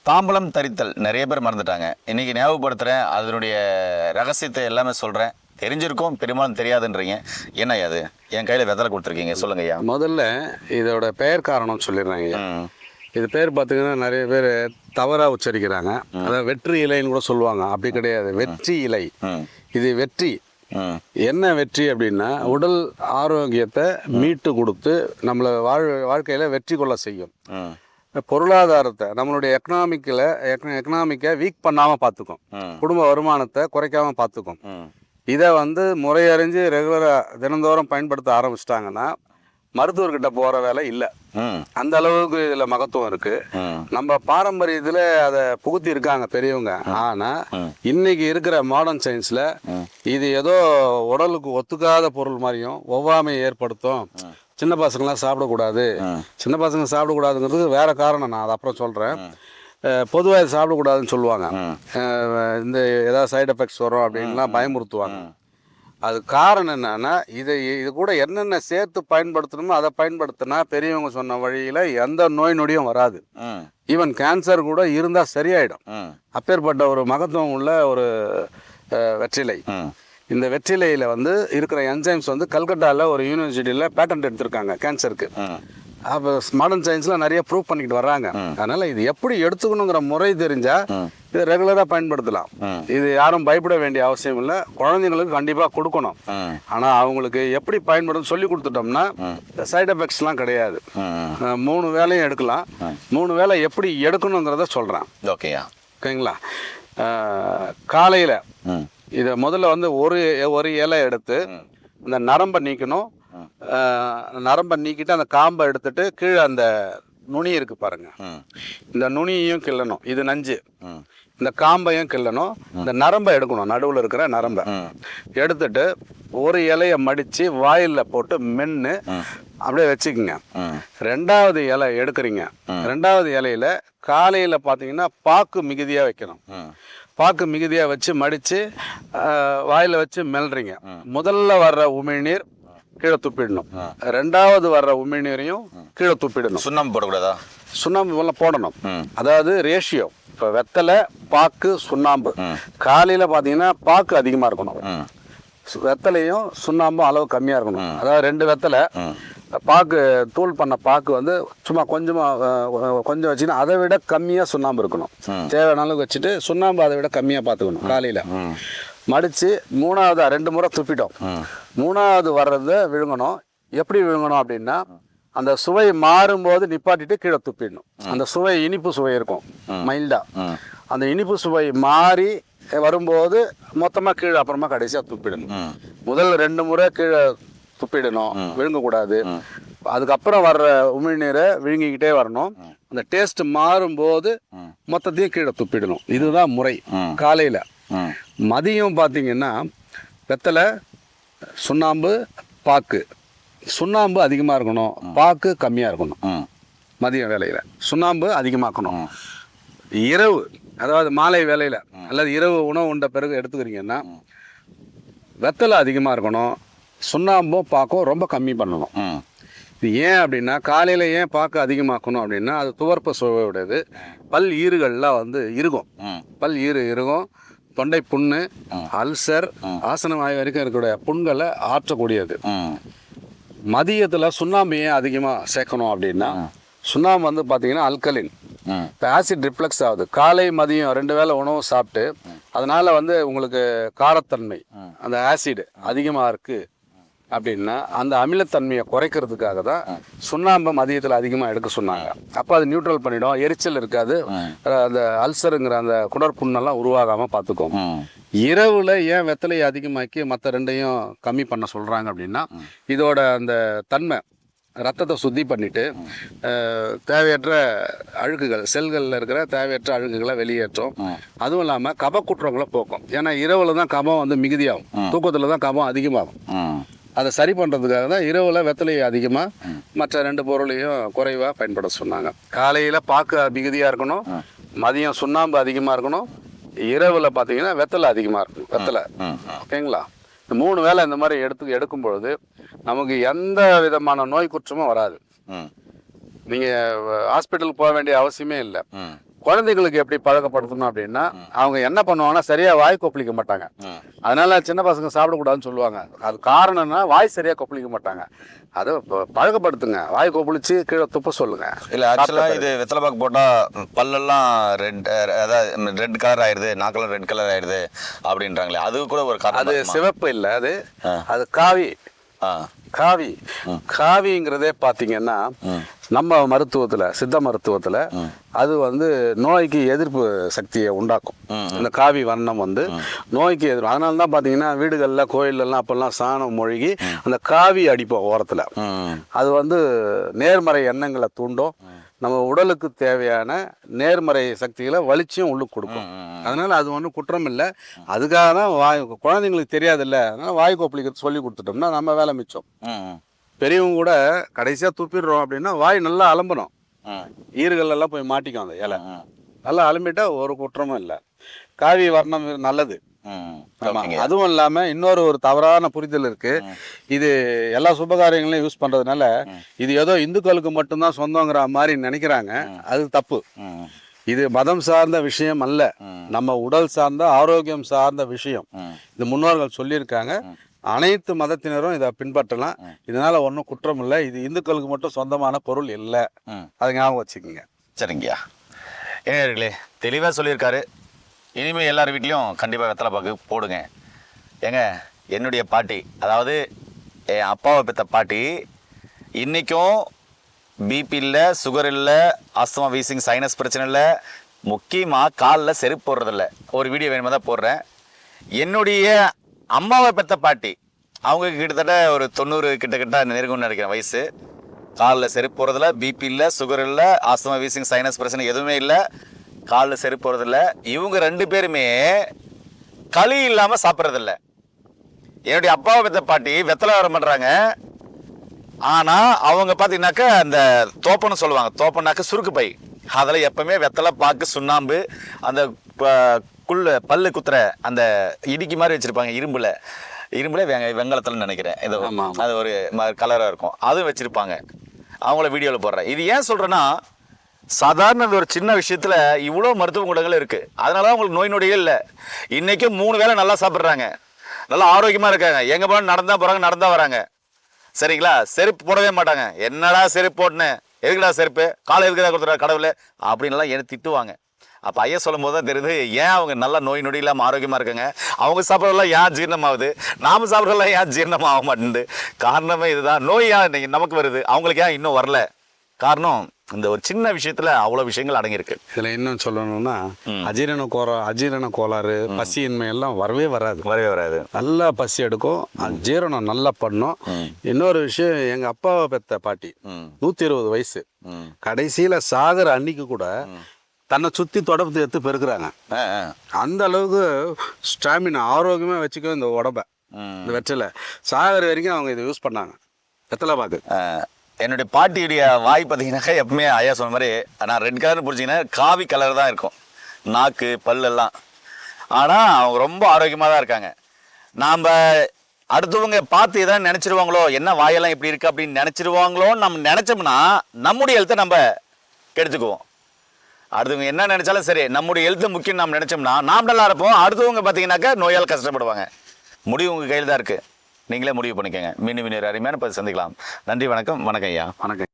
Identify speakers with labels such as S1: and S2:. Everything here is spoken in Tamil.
S1: தாம்பலம் தரித்தல் நிறைய பேர் மறந்துட்டாங்க. இன்றைக்கி ஞாபகப்படுத்துகிறேன், அதனுடைய ரகசியத்தை எல்லாமே சொல்கிறேன். தெரிஞ்சிருக்கும், பெரும்பாலும் தெரியாதுன்றீங்க. என்ன அது? என் கையில் வெத்தலை கொடுத்துருக்கீங்க, சொல்லுங்க ஐயா.
S2: முதல்ல இதோட பெயர் காரணம் சொல்லிடுறாங்க. இது பேர் பார்த்தீங்கன்னா நிறைய பேர் தவறாக உச்சரிக்கிறாங்க. அதாவது வெற்றி இலைன்னு கூட சொல்லுவாங்க. அப்படி கிடையாது, வெற்றி இலை. இது வெற்றி. என்ன வெற்றி அப்படின்னா உடல் ஆரோக்கியத்தை மீட்டு கொடுத்து நம்மளை வாழ்க்கையில் வெற்றி கொள்ள செய்யும். பொருளாதாரத்தை நம்மளுடைய எக்கனாமிக்கை வீக் பண்ணாமல் பார்த்துக்கும். குடும்ப வருமானத்தை குறைக்காமல் பார்த்துக்கும். இதை முறையறிஞ்சு ரெகுலராக தினந்தோறும் பயன்படுத்த ஆரம்பிச்சிட்டாங்கன்னா மருத்துவர்கிட்ட போகிற வேலை இல்லை. அந்த அளவுக்கு இதில் மகத்துவம் இருக்குது. நம்ம பாரம்பரியத்தில் அதை புகுத்தி இருக்காங்க பெரியவங்க. ஆனால் இன்னைக்கு இருக்கிற மாடர்ன் சயின்ஸில் இது ஏதோ உடலுக்கு ஒத்துக்காத பொருள் மாதிரியும் ஒவ்வாமையை ஏற்படுத்தும். சின்ன பசங்களாம் சாப்பிடக்கூடாது. சின்ன பசங்க சாப்பிடக்கூடாதுங்கிறதுக்கு வேற காரணம், நான் அதை அப்புறம் சொல்கிறேன். பொதுவாக இது சாப்பிடக்கூடாதுன்னு சொல்லுவாங்க. இந்த ஏதாவது சைடு எஃபெக்ட்ஸ் வரும் அப்படின்லாம் பயமுறுத்துவாங்க. அது காரணம் என்னன்னா இது கூட என்னென்ன சேர்த்து பயன்படுத்தணுமோ அதை பயன்படுத்தினா பெரியவங்க சொன்ன வழியில் எந்த நோய் நொடியும் வராது. ஈவன் கேன்சர் கூட இருந்தால் சரியாயிடும். அப்பேற்பட்ட ஒரு மகத்துவம் உள்ள ஒரு வெற்றிலை. இந்த வெற்றிலையில் இருக்கிற என்சைம்ஸ் கல்கட்டாவில் ஒரு யூனிவர்சிட்டியில் பேட்டன்ட் எடுத்திருக்காங்க கேன்சருக்கு. அப்போ மாடர்ன் சயின்ஸில் நிறைய ப்ரூவ் பண்ணிக்கிட்டு வர்றாங்க. அதனால் இது எப்படி எடுத்துக்கணுங்கிற முறை தெரிஞ்சால் இதை ரெகுலராக பயன்படுத்தலாம். இது யாரும் பயப்பட வேண்டிய அவசியம் இல்லை. குழந்தைங்களுக்கு கண்டிப்பாக கொடுக்கணும். ஆனால் அவங்களுக்கு எப்படி பயன்படுத்த சொல்லி கொடுத்துட்டோம்னா சைடு எஃபெக்ட்ஸ்லாம் கிடையாது. 3 வேலையும் எடுக்கலாம். 3 வேலை எப்படி எடுக்கணுங்கிறத சொல்கிறேன். ஓகேங்களா? காலையில் இதை முதல்ல ஒரு இலை எடுத்து இந்த நரம்பை நீக்கணும். நரம்பை நீக்கிட்டு அந்த காம்பை எடுத்துட்டு கீழே அந்த நுனி இருக்கு பாருங்க, இந்த நுனியையும் கிள்ளணும். இது நஞ்சு. இந்த காம்பையும் கிள்ளணும். இந்த நரம்பை எடுக்கணும், நடுவில் இருக்கிற நரம்பை எடுத்துட்டு ஒரு இலையை மடித்து வாயில் போட்டு மென்று அப்படியே வச்சுக்கோங்க. 2வது இலை எடுக்கிறீங்க. 2வது இலையில காலையில் பார்த்தீங்கன்னா பாக்கு மிகுதியாக வைக்கணும். பாக்கு மிகுதியாக வச்சு மடித்து வாயில் வச்சு மெல்றீங்க. முதல்ல வர்ற உமிழ்நீர் கீழே துப்பிடணும். 2வது வர்ற உமிழ்நீரையும் கீழே துப்பிடணும்.
S1: சுண்ணாம்பு போடக்கூடாதா?
S2: சுண்ணாம்பு போடணும். அதாவது ரேஷியோ. இப்போ வெத்தலை, பாக்கு, சுண்ணாம்பு. காலையில் பார்த்தீங்கன்னா பாக்கு அதிகமாக இருக்கணும். வெத்தலையும் சுண்ணாம்பும் அளவு கம்மியாக இருக்கணும். அதாவது 2 வெத்தலை பாக்கு தூள் பண்ண பாக்கு சும்மா கொஞ்சம் வச்சுன்னா அதை விட கம்மியாக சுண்ணாம்பு இருக்கணும். தேவையான அளவுக்கு வச்சுட்டு சுண்ணாம்பு அதை விட கம்மியாக பார்த்துக்கணும். காலையில் மடித்து 3வது 2 முறை துப்பிட்டோம். 3வது வர்றதை விழுங்கணும். எப்படி விழுங்கணும் அப்படின்னா அந்த சுவை மாறும்போது நிப்பாட்டிட்டு கீழே துப்பிடணும். அந்த சுவை இனிப்பு சுவை இருக்கும் மைல்டா. அந்த இனிப்பு சுவை மாறி வரும்போது மொத்தமாக கீழே அப்புறமா கடைசியாக துப்பிடணும். முதல் 2 முறை கீழே துப்பிடணும், விழுங்கக்கூடாது. அதுக்கப்புறம் வர்ற உமிழ்நீரை விழுங்கிக்கிட்டே வரணும். அந்த டேஸ்ட் மாறும்போது மொத்தத்தையும் கீழே துப்பிடணும். இதுதான் முறை காலையில். மதியம் பார்த்தீங்கன்னா வெத்தலை, சுண்ணாம்பு, பாக்கு. சுண்ணாம்பு அதிகமாக இருக்கணும், பாக்கு கம்மியாக இருக்கணும். மதியம் வேலையில் சுண்ணாம்பு அதிகமாக்கணும். இரவு, அதாவது மாலை வேலையில் அல்லது இரவு உணவு உண்ட பிறகு எடுத்துக்கிறீங்கன்னா வெத்தலை அதிகமாக இருக்கணும், சுண்ணாம்பும் பாக்கும் ரொம்ப கம்மி பண்ணணும். இது ஏன் அப்படின்னா காலையில் ஏன் பாக்கு அதிகமாக்கணும் அப்படின்னா அது துவர்ப்பு சுவையுடையது. பல் ஈறுகள்லாம் இருக்கும். பல் இருக்கும். தொண்டை புண்ணு, அல்சர், ஆசன வாய் வரைக்கும் இருக்கக்கூடிய புண்களை ஆற்றக்கூடியது. மதியத்தில் சுண்ணாம்பு ஏன் அதிகமாக சேர்க்கணும் அப்படின்னா சுண்ணாம்பு பார்த்தீங்கன்னா அல்கலின். இப்போ ஆசிட் ரிஃப்ளெக்ஸ் ஆகுது. காலை மதியம் 2 வேளை உணவு சாப்பிட்டு அதனால் உங்களுக்கு காரத்தன்மை, அந்த ஆசிட் அதிகமாக இருக்குது அப்படின்னா அந்த அமிலத்தன்மையை குறைக்கிறதுக்காக தான் சுண்ணாம்பை மதியத்தில் அதிகமாக எடுக்க சொன்னாங்க. அப்போ அது நியூட்ரல் பண்ணிடும், எரிச்சல் இருக்காது, அந்த அல்சருங்கிற அந்த குடற்புண்ணெல்லாம் உருவாகாமல் பார்த்துக்கும். இரவில் ஏன் வெத்தலையை அதிகமாக்கி மற்ற 2ஐயும் கம்மி பண்ண சொல்கிறாங்க அப்படின்னா இதோட அந்த தன்மை ரத்தத்தை சுத்தி பண்ணிட்டு தேவையற்ற அழுக்குகள், செல்களில் இருக்கிற தேவையற்ற அழுக்குகளை வெளியேற்றும். அதுவும் இல்லாமல் கபக்குற்றங்களை போக்கும். ஏன்னா இரவில் தான் கபம் மிகுதியாகும், தூக்கத்தில் தான் கபம் அதிகமாகும். அதை சரி பண்ணுறதுக்காக தான் இரவில் வெத்தலையை அதிகமாக மற்ற 2 பொருளையும் குறைவாக பயன்பட சொன்னாங்க. காலையில் பாக்கு மிகுதியாக இருக்கணும், மதியம் சுண்ணாம்பு அதிகமாக இருக்கணும், இரவில் பார்த்தீங்கன்னா வெத்தலை அதிகமாக இருக்கணும். வெத்தலை ஓகேங்களா? இந்த 3 வேளை இந்த மாதிரி எடுக்கும் பொழுது நமக்கு எந்த விதமான நோய் குற்றமும் வராது. நீங்கள் ஹாஸ்பிட்டலுக்கு போக வேண்டிய அவசியமே இல்லை. குழந்தைகளுக்கு எப்படி பழக்கப்படுத்தணும் அப்படின்னா அவங்க என்ன பண்ணுவாங்கன்னா சரியா வாய் கொப்பளிக்க மாட்டாங்க. அதனால சின்ன பசங்க சாப்பிடக்கூடாதுன்னு சொல்லுவாங்க. அது காரணம்னா வாய் சரியா கொப்பளிக்க மாட்டாங்க. அதை பழக்கப்படுத்துங்க. வாய் கொப்பளிச்சு கீழே துப்ப சொல்லுங்க.
S1: இல்லை ஆக்சுவலாக இது வெத்தலை பாக்கு போட்டால் பல்லெல்லாம் ரெட், அதாவது ரெட் கலர் ஆயிடுது, நாக்கெல்லாம் ரெட் கலர் ஆயிடுது அப்படின்றாங்களே, அது கூட ஒரு காரணம்.
S2: அது சிவப்பு இல்லை, அது காவி. காவி காவிங்கிறதே பார்த்தீங்கன்னா நம்ம மருத்துவத்தில், சித்த மருத்துவத்தில் அது வந்து நோய்க்கு எதிர்ப்பு சக்தியை உண்டாக்கும். இந்த காவி வர்ணம் வந்து நோய்க்கு எதிர்ப்பு. அதனால தான் பார்த்தீங்கன்னா வீடுகளில் கோயிலெல்லாம் அப்போல்லாம் சாணம் மொழிகி அந்த காவி அடிப்போம் ஓரத்தில். அது வந்து நேர்மறை எண்ணங்களை தூண்டும். நம்ம உடலுக்கு தேவையான நேர்மறை சக்திகளை வலிச்சியும் உள்ளுக்கு கொடுக்கும். அதனால அது ஒன்றும் குற்றம் இல்லை. அதுக்காக தான் குழந்தைங்களுக்கு தெரியாதுல்ல, அதனால வாய் கொப்பளிக்கிறது சொல்லி கொடுத்துட்டோம்னா நம்ம வேலை மிச்சம். பெரியவங்க கூட கடைசியாக துப்பிடுறோம் அப்படின்னா வாய் நல்லா அலம்பணும். ஈறுகள் எல்லாம் போய் மாட்டிக்கும். அந்த இலை நல்லா அலம்பிட்டா ஒரு குற்றமும் இல்லை. காவி வர்ணம் நல்லது. அதுவும் இல்லாம இன்னொரு தவறான புரிதல் இருக்கு. இது எல்லா சுபகாரியங்களையும் யூஸ் பண்றதுனால இது ஏதோ இந்துக்களுக்கு மட்டும்தான் சொந்தங்கிற மாதிரி நினைக்கிறாங்க. அது தப்பு. இது மதம் சார்ந்த விஷயம் அல்ல, நம்ம உடல் சார்ந்த ஆரோக்கியம் சார்ந்த விஷயம். இது முன்னோர்கள் சொல்லியிருக்காங்க. அனைத்து மதத்தினரும் இதை பின்பற்றலாம். இதனால ஒன்றும் குற்றம் இல்லை. இது இந்துக்களுக்கு மட்டும் சொந்தமான பொருள் இல்லை. அதை ஞாபகம் வச்சுக்கோங்க.
S1: சரிங்கய்யா. ஏங்களே தெளிவாக சொல்லியிருக்காரு. இனிமேல் எல்லார் வீட்லேயும் கண்டிப்பாக வெத்தலை பாக்கு போடுங்க. ஏங்க என்னுடைய பாட்டி, அதாவது என் அப்பாவை பெற்ற பாட்டி, இன்றைக்கும் பிபி இல்லை, சுகர் இல்லை, ஆஸ்துமா, வீசிங், சைனஸ் பிரச்சனை இல்லை, முக்கியமாக காலில் செருப்பு போடுறதில்ல. ஒரு வீடியோ வேணுமா தான் போடுறேன். என்னுடைய அம்மாவை பெற்ற பாட்டி, அவங்க கிட்டத்தட்ட ஒரு 90 கிட்ட நெருங்கும்னு நினைக்கிறேன் வயசு. காலில் செருப்பு போடுறதில்ல, பிபி இல்லை, சுகர் இல்லை, ஆஸ்துமா, வீசிங், சைனஸ் பிரச்சனை எதுவுமே இல்லை, காலில் செருப்பு போடுறதில்ல. இவங்க 2 பேருமே களி இல்லாமல் சாப்பிட்றதில்ல. என்னுடைய அப்பாவை பெற்ற பாட்டி வெத்தலை வியாபாரம் பண்ணுறாங்க. ஆனால் அவங்க பார்த்தீங்கன்னாக்கா அந்த தோப்பன்னு சொல்லுவாங்க. தோப்பனாக்க சுருக்கு பை, அதில் எப்பவுமே வெத்தலை பாக்கு, சுண்ணாம்பு, அந்த பல்லு குத்துற அந்த இடிக்கி மாதிரி வச்சுருப்பாங்க. இரும்புல வெங்கலத்தில் நினைக்கிறேன். இது அது ஒரு கலராக இருக்கும். அதுவும் வச்சுருப்பாங்க. அவங்கள வீடியோவில் போடுறேன். இது ஏன் சொல்கிறேன்னா, சாதாரண ஒரு சின்ன விஷயத்தில் இவ்வளோ மருத்துவ குணங்கள் இருக்குது. அதனால தான் உங்களுக்கு நோய் நொடிகள் இல்லை. இன்றைக்கும் 3 வேளை நல்லா சாப்பிட்றாங்க, நல்லா ஆரோக்கியமாக இருக்காங்க. எங்கே போனால் நடந்தால் போகிறாங்க, நடந்தால் வராங்க. சரிங்களா? செருப்பு போடவே மாட்டாங்க. என்னடா செருப்பு போட்டுனேன், எதுக்குடா செருப்பு, காலை எதுக்குடா கொடுத்துறா கடவுள் அப்படின்லாம் என்ன திட்டுவாங்க. அப்போ ஐயா சொல்லும் போது தான் தெரியுது ஏன் அவங்க நல்லா நோய் நொடி இல்லாமல் ஆரோக்கியமாக இருக்காங்க. அவங்க சாப்பிட்றதெல்லாம் ஏன் ஜீரணமாகுது, நாம் சாப்பிட்றதெல்லாம் ஏன் ஜீரணமாக மாட்டேங்குது. காரணமே இதுதான். நோய் ஏன் நமக்கு வருது, அவங்களுக்கு ஏன் இன்னும் வரல. காரணம் இந்த ஒரு சின்ன விஷயத்துல அவ்வளோ விஷயங்கள் அடங்கியிருக்கு.
S2: இதில் இன்னும் சொல்லணும்னா அஜீரண கோளாறு, பசியின்மை எல்லாம் வரவே வராது. நல்லா பசி எடுக்கும், ஜீரணம் நல்லா பண்ணும். இன்னொரு விஷயம், எங்கள் அப்பாவை பெற்ற பாட்டி 120 வயசு, கடைசியில் சாகர அன்னைக்கு கூட தன்னை சுற்றி தொடர்பு எடுத்து பெருக்குறாங்க. அந்த அளவுக்கு ஸ்டாமினா, ஆரோக்கியமாக வச்சுக்க இந்த உடம்பை, இந்த வெற்றில சாகர வரைக்கும் அவங்க இதை யூஸ் பண்ணாங்க, வெத்தலை பாக்கு.
S1: என்னுடைய பாட்டியுடைய வாய் பார்த்தீங்கன்னாக்கா எப்பவுமே ஐயா சொன்ன மாதிரி நான் ரெட் கலர்னு பிடிச்சிங்கன்னா காவி கலர் தான் இருக்கும், நாக்கு பல்லெல்லாம். ஆனால் அவங்க ரொம்ப ஆரோக்கியமாக தான் இருக்காங்க. நாம் அடுத்தவங்க பார்த்து எதாவது நினச்சிருவாங்களோ, என்ன வாயெல்லாம் இப்படி இருக்குது அப்படின்னு நினச்சிருவாங்களோன்னு நம்ம நினச்சோம்னா நம்முடைய ஹெல்த்தை நம்ம கெடுத்துக்குவோம். அடுத்தவங்க என்ன நினச்சாலும் சரி, நம்முடைய ஹெல்த்து முக்கியம் நம்ம நினச்சோம்னா நாம் நல்லா இருப்போம். அடுத்தவங்க பார்த்தீங்கன்னாக்கா நோயால் கஷ்டப்படுவாங்க. முடிவு உங்கள் கையில் தான் இருக்குது. நீங்களே முடிவு பண்ணிக்கோங்க. மீண்டும் அருமையான பதிவு சந்திக்கலாம். நன்றி, வணக்கம். வணக்கம் ஐயா.
S2: வணக்கம்.